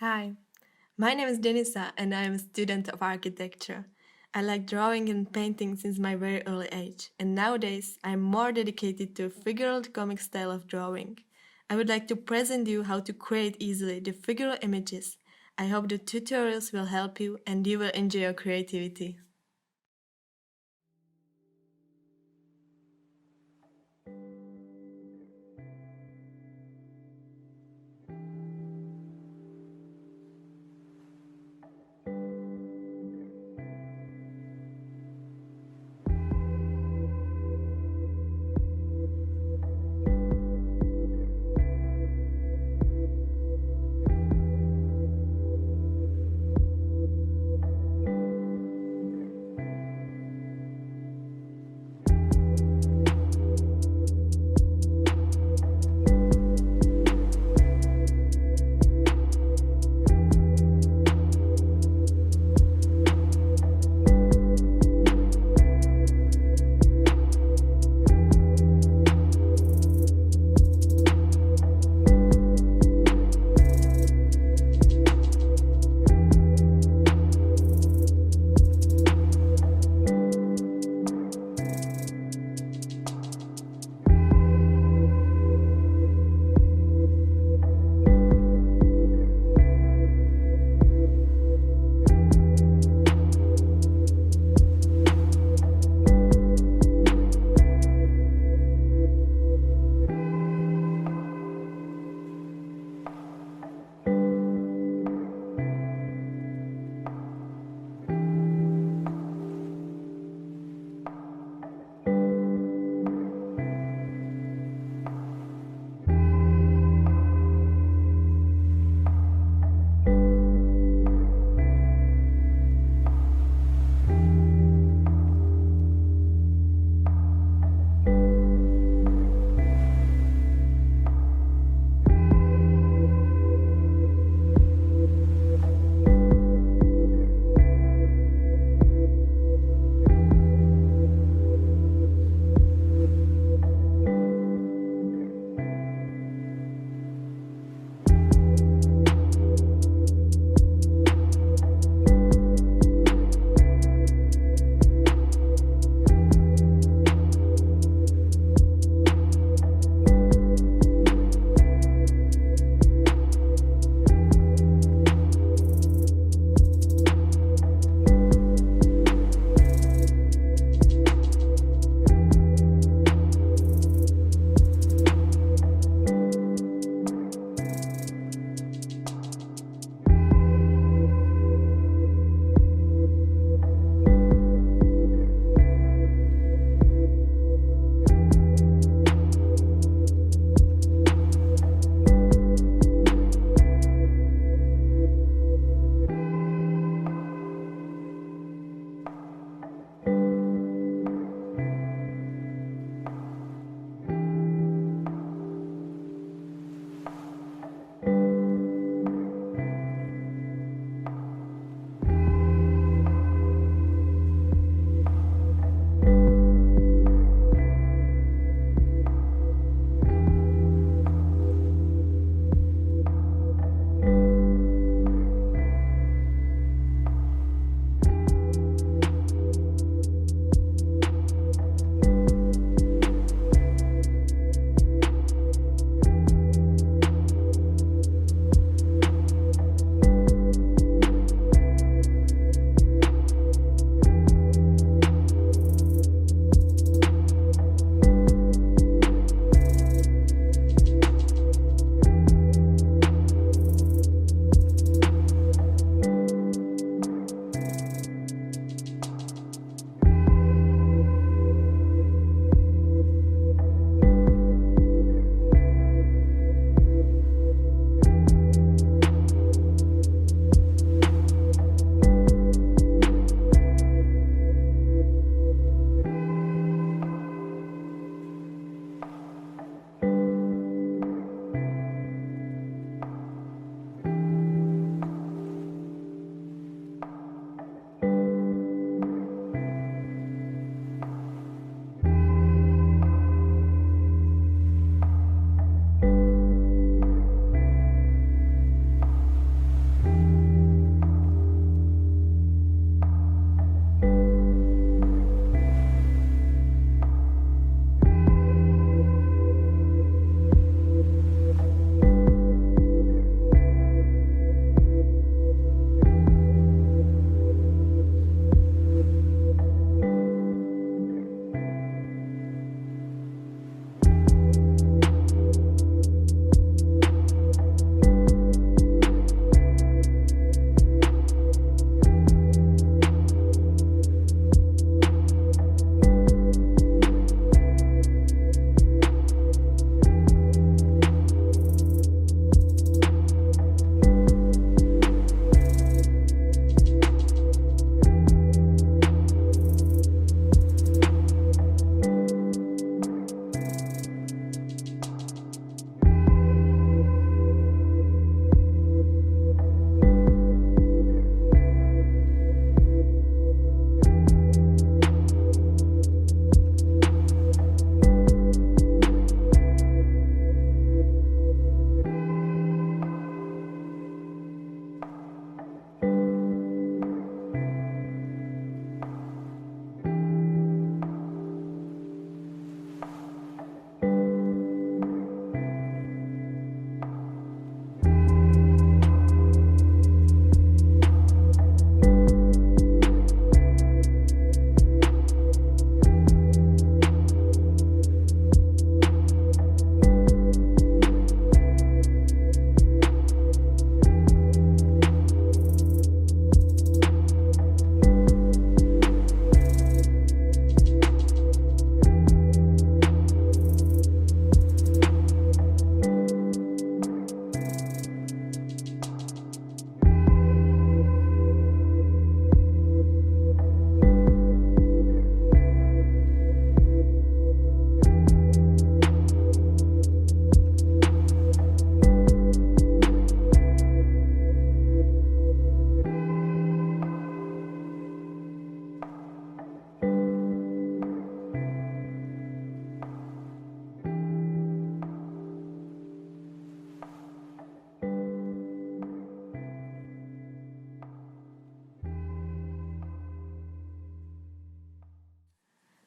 Hi, my name is Denisa and I am a student of architecture. I like drawing and painting since my very early age, and nowadays I am more dedicated to a figural comic style of drawing. I would like to present you how to create easily the figural images. I hope the tutorials will help you and you will enjoy your creativity.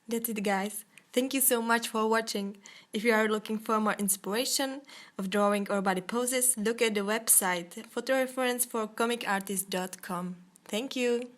That's it, guys. Thank you so much for watching. If you are looking for more inspiration of drawing or body poses, look at the website photoreferenceforcomicartist.com. Thank you.